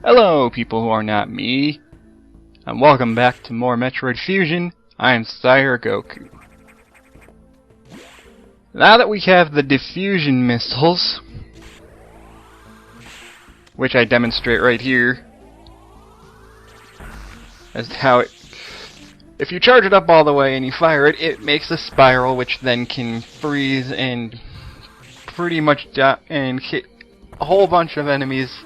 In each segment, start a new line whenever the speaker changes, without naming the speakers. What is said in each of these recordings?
Hello, people who are not me, and welcome back to more Metroid Fusion. I am Sire Goku. Now that we have the diffusion missiles, which I demonstrate right here, as how if you charge it up all the way and you fire it, it makes a spiral, which then can freeze and pretty much and hit a whole bunch of enemies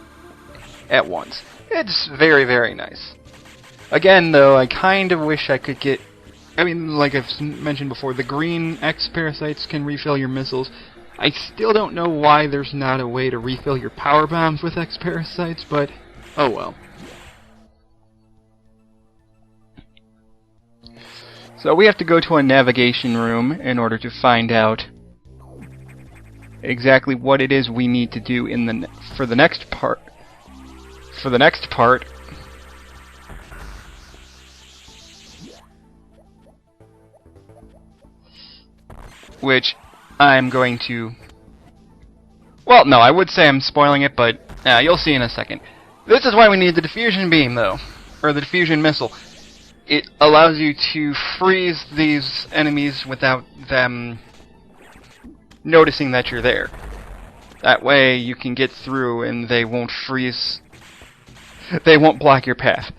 at once. It's very, very nice. Again, though, I kind of wish I could get... like I've mentioned before, the green X parasites can refill your missiles. I still don't know why there's not a way to refill your power bombs with X parasites, but oh well. So we have to go to a navigation room in order to find out exactly what it is we need to do for the next part. Which I'm going to... Well, no, I would say I'm spoiling it, but you'll see in a second. This is why we need the diffusion beam, though. Or the diffusion missile. It allows you to freeze these enemies without them noticing that you're there. That way you can get through and they won't freeze. They won't block your path.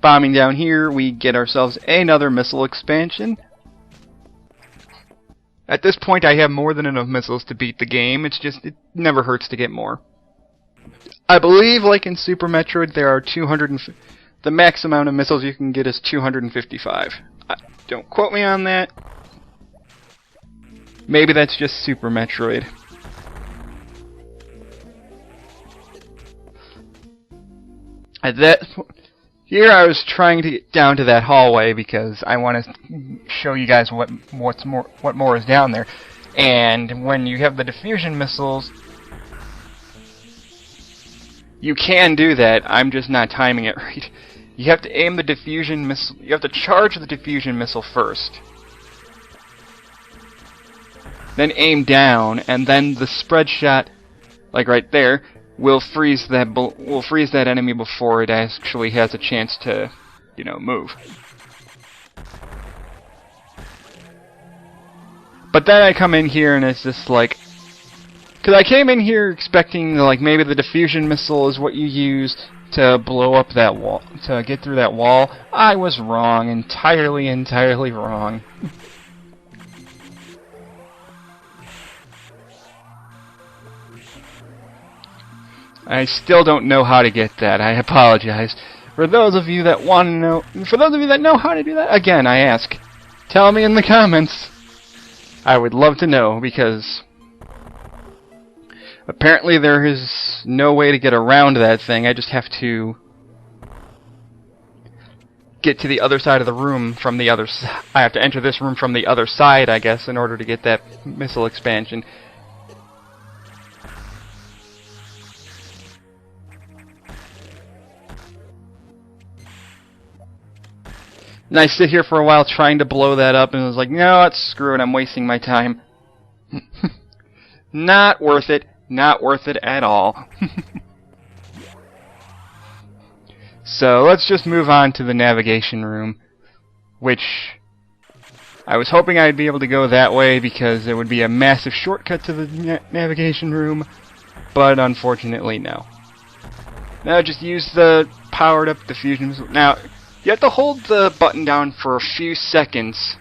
Bombing down here, we get ourselves another missile expansion. At this point, I have more than enough missiles to beat the game. It's just, it never hurts to get more. I believe, like in Super Metroid, there are the max amount of missiles you can get is 255. Don't quote me on that. Maybe that's just Super Metroid. At that here, I was trying to get down to that hallway because I want to show you guys what more is down there. And when you have the diffusion missiles, you can do that. I'm just not timing it right. You have to aim the diffusion missile. You have to charge the diffusion missile first, then aim down, and then the spread shot, like right there, will freeze that enemy before it actually has a chance to, move. But then I come in here and it's just like, because I came in here expecting maybe the diffusion missile is what you use to blow up that wall, to get through that wall. I was wrong, entirely wrong. I still don't know how to get that. I apologize. For those of you that want to know, for those of you that know how to do that, again, I ask, tell me in the comments. I would love to know, because apparently there is no way to get around that thing. I just have to get to the other side of the room from the other side. I have to enter this room from the other side, I guess, in order to get that missile expansion. And I sit here for a while trying to blow that up, and I was like, no, it's screw it, I'm wasting my time. Not worth it. Not worth it at all. So, let's just move on to the navigation room, which I was hoping I'd be able to go that way because it would be a massive shortcut to the navigation room, but unfortunately, no. Now, just use the powered-up diffusion. Now, you have to hold the button down for a few seconds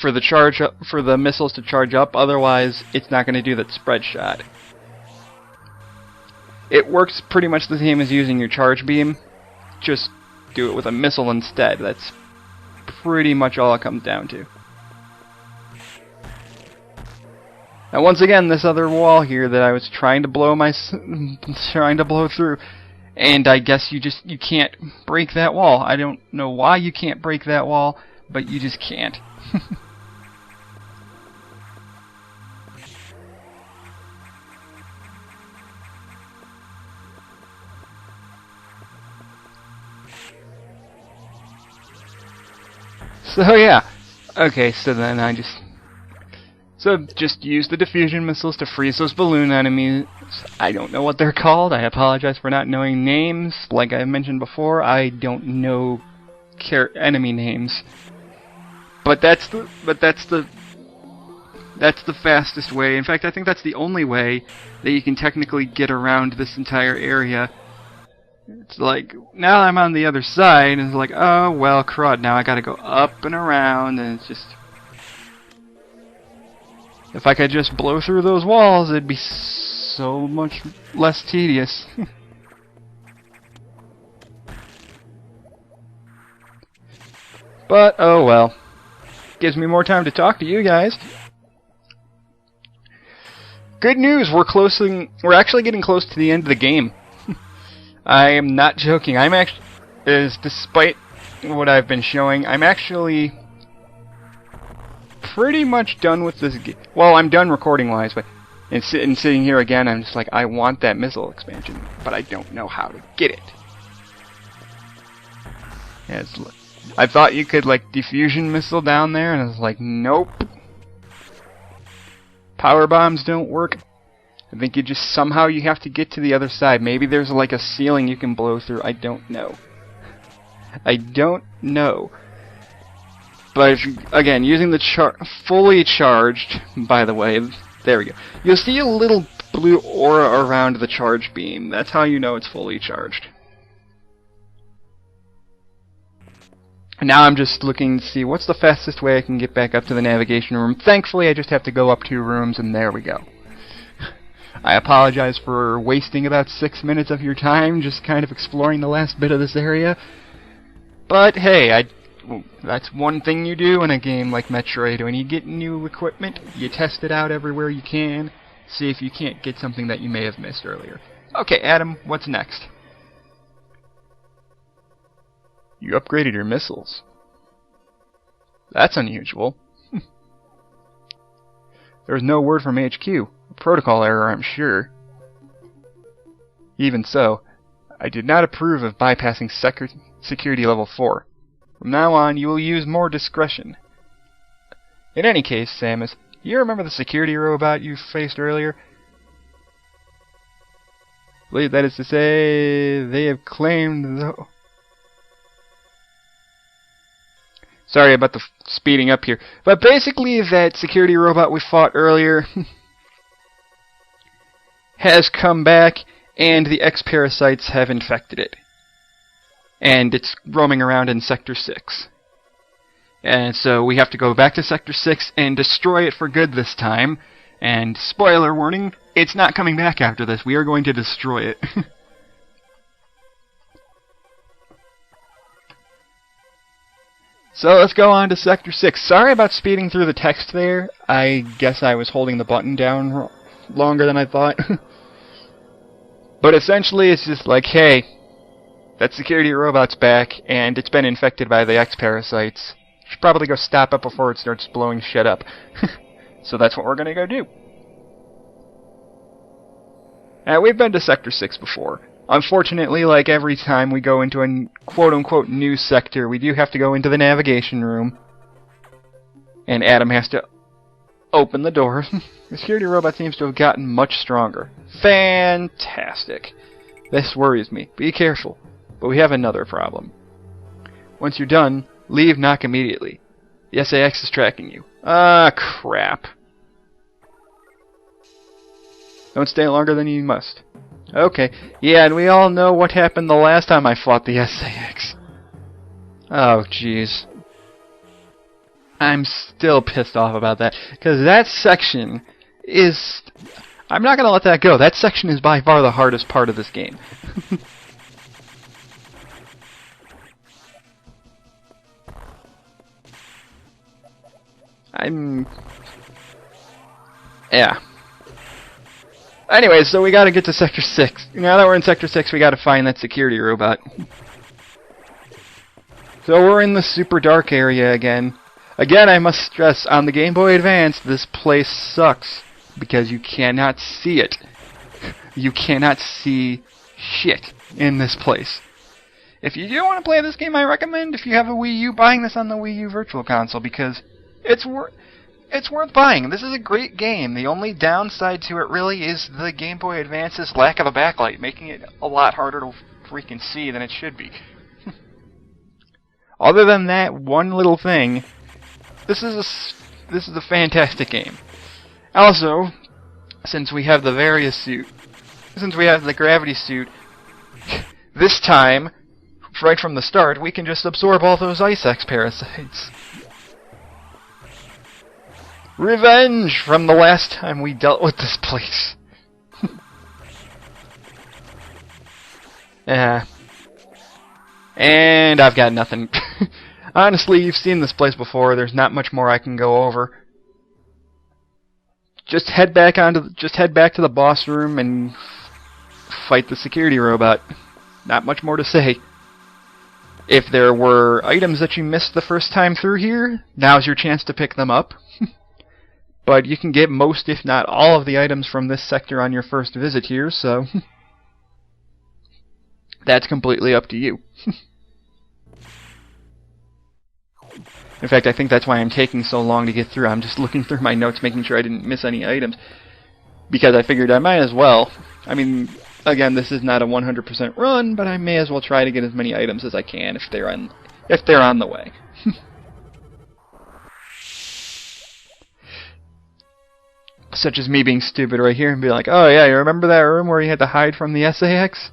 for the missiles to charge up, otherwise it's not going to do that spread shot. It works pretty much the same as using your charge beam, just do it with a missile instead. That's pretty much all it comes down to. Now once again, this other wall here that I was trying to blow through, and I guess you can't break that wall. I don't know why you can't break that wall, but you just can't. So yeah. Okay, so then So just use the diffusion missiles to freeze those balloon enemies. I don't know what they're called. I apologize for not knowing names. Like I mentioned before, I don't know enemy names. But that's the fastest way. In fact, I think that's the only way that you can technically get around this entire area. It's like, now I'm on the other side, and it's like, oh, well, crud, now I gotta go up and around, and it's just... If I could just blow through those walls, it'd be so much less tedious. But, oh well. Gives me more time to talk to you guys. Good news, we're actually getting close to the end of the game. I am not joking. Despite what I've been showing, I'm actually pretty much done with this game. Well, I'm done recording-wise, but sitting here again, I'm just like, I want that missile expansion, but I don't know how to get it. I thought you could, like, diffusion missile down there, and I was like, nope. Power bombs don't work. I think somehow you have to get to the other side. Maybe there's like a ceiling you can blow through. I don't know. I don't know. But again, using the fully charged, by the way, there we go. You'll see a little blue aura around the charge beam. That's how you know it's fully charged. And now I'm just looking to see what's the fastest way I can get back up to the navigation room. Thankfully, I just have to go up 2 rooms, and there we go. I apologize for wasting about 6 minutes of your time just kind of exploring the last bit of this area. But hey, that's one thing you do in a game like Metroid. When you get new equipment, you test it out everywhere you can, see if you can't get something that you may have missed earlier. Okay, Adam, what's next? You upgraded your missiles. That's unusual. There was no word from HQ. A protocol error, I'm sure. Even so, I did not approve of bypassing security level 4. From now on, you will use more discretion. In any case, Samus, you remember the security robot you faced earlier? That is to say, they have claimed the... Sorry about the speeding up here. But basically, that security robot we fought earlier has come back, and the X-Parasites have infected it. And it's roaming around in Sector 6. And so we have to go back to Sector 6 and destroy it for good this time. And spoiler warning, it's not coming back after this. We are going to destroy it. So let's go on to Sector 6. Sorry about speeding through the text there. I guess I was holding the button down longer than I thought. But essentially it's just like, hey, that security robot's back, and it's been infected by the X-Parasites. Should probably go stop it before it starts blowing shit up. So that's what we're gonna go do. Now, we've been to Sector 6 before. Unfortunately, like every time we go into a quote-unquote new sector, we do have to go into the navigation room. And Adam has to open the door. The security robot seems to have gotten much stronger. Fantastic. This worries me. Be careful. But we have another problem. Once you're done, leave knock immediately. The SAS is tracking you. Ah, crap. Don't stay longer than you must. Okay, yeah, and we all know what happened the last time I fought the SAS. Oh, jeez. I'm still pissed off about that, because that section is... I'm not going to let that go. That section is by far the hardest part of this game. Yeah. Anyways, so we gotta get to Sector 6. Now that we're in Sector 6, we gotta find that security robot. So we're in the super dark area again. Again, I must stress, on the Game Boy Advance, this place sucks. Because you cannot see it. You cannot see shit in this place. If you do want to play this game, I recommend, if you have a Wii U, buying this on the Wii U Virtual Console, because it's it's worth buying. This is a great game. The only downside to it really is the Game Boy Advance's lack of a backlight, making it a lot harder to freaking see than it should be. Other than that one little thing, this is a fantastic game. Also, since we have the gravity suit, this time, right from the start, we can just absorb all those Ice X parasites. Revenge from the last time we dealt with this place. Yeah. And I've got nothing. Honestly, you've seen this place before. There's not much more I can go over. Just head back to the boss room and fight the security robot. Not much more to say. If there were items that you missed the first time through here, now's your chance to pick them up. But you can get most, if not all, of the items from this sector on your first visit here, so that's completely up to you. In fact, I think that's why I'm taking so long to get through. I'm just looking through my notes, making sure I didn't miss any items, because I figured I might as well. I mean, again, this is not a 100% run, but I may as well try to get as many items as I can if they're on the way. Such as me being stupid right here and be like, oh yeah, you remember that room where you had to hide from the SAX?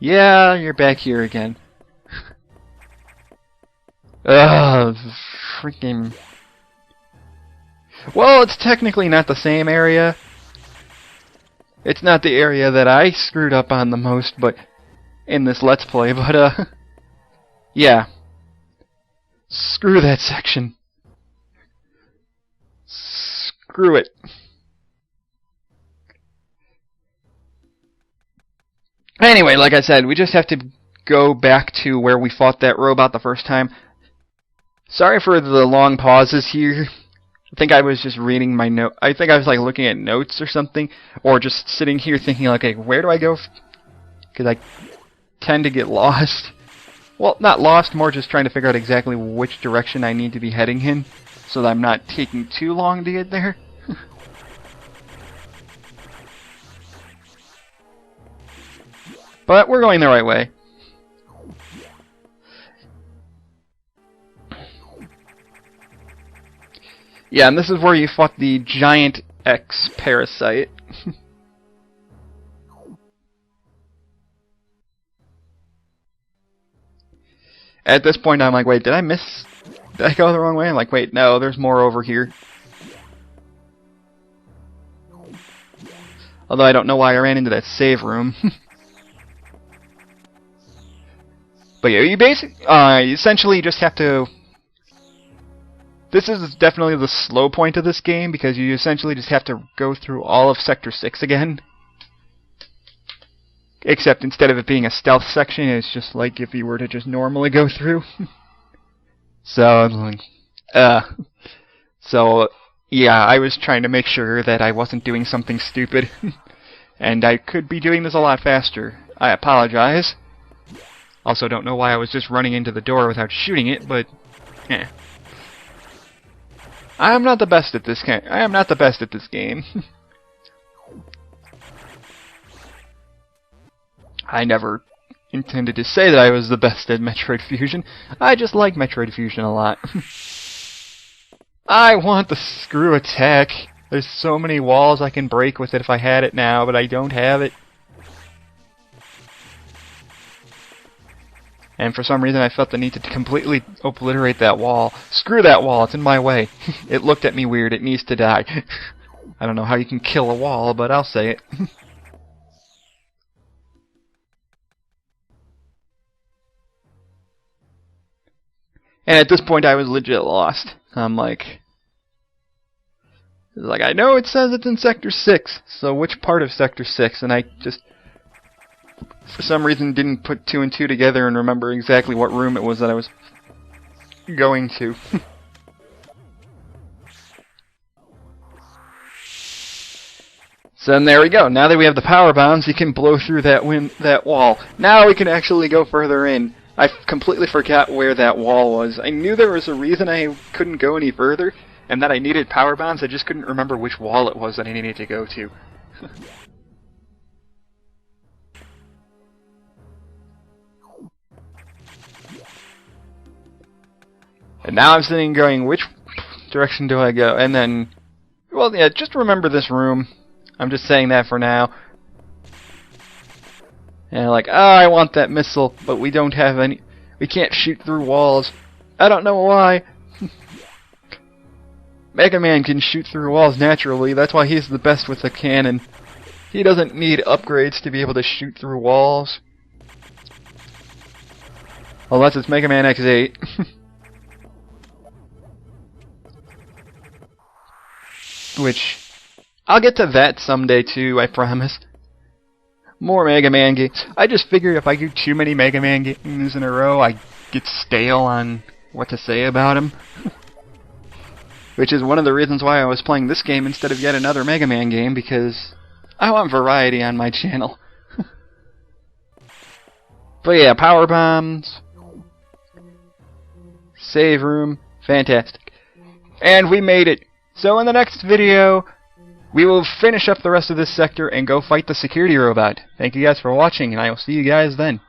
Yeah, you're back here again. Ugh, freaking... Well, it's technically not the same area. It's not the area that I screwed up on the most, but in this Let's Play, but yeah. Screw that section. Screw it. Anyway, like I said, we just have to go back to where we fought that robot the first time. Sorry for the long pauses here. I think I was just reading my note. I think I was like looking at notes or something, or just sitting here thinking like, okay, where do I go? Because I tend to get lost. Well, not lost, more just trying to figure out exactly which direction I need to be heading in, so that I'm not taking too long to get there. But we're going the right way. Yeah, and this is where you fought the giant X parasite. At this point, I'm like, wait, did I go the wrong way? I'm like, wait, no, there's more over here. Although I don't know why I ran into that save room. But yeah, you essentially just have to... This is definitely the slow point of this game, because you essentially just have to go through all of Sector 6 again. Except instead of it being a stealth section, it's just like if you were to just normally go through. So, yeah, I was trying to make sure that I wasn't doing something stupid. And I could be doing this a lot faster. I apologize. Also don't know why I was just running into the door without shooting it, but eh. I am not the best at this game. I never intended to say that I was the best at Metroid Fusion. I just like Metroid Fusion a lot. I want the screw attack. There's so many walls I can break with it if I had it now, but I don't have it. And for some reason I felt the need to completely obliterate that wall. Screw that wall, it's in my way. It looked at me weird, it needs to die. I don't know how you can kill a wall, but I'll say it. And at this point I was legit lost. I'm like... I know it says it's in Sector 6, so which part of Sector 6? And I just... for some reason didn't put 2 and 2 together and remember exactly what room it was that I was going to. So then there we go. Now that we have the power bombs, you can blow through that wall. Now we can actually go further in. I completely forgot where that wall was. I knew there was a reason I couldn't go any further, and that I needed power bombs. I just couldn't remember which wall it was that I needed to go to. And now I'm sitting going, which direction do I go? And then, well, yeah, just remember this room. I'm just saying that for now. And like, oh, I want that missile, but we don't have any. We can't shoot through walls. I don't know why. Mega Man can shoot through walls naturally. That's why he's the best with the cannon. He doesn't need upgrades to be able to shoot through walls. Unless it's Mega Man X8. Which, I'll get to that someday too, I promise. More Mega Man games. I just figured if I do too many Mega Man games in a row, I get stale on what to say about them. Which is one of the reasons why I was playing this game instead of yet another Mega Man game, because I want variety on my channel. But yeah, power bombs, save room, fantastic. And we made it! So in the next video, we will finish up the rest of this sector and go fight the security robot. Thank you guys for watching, and I will see you guys then.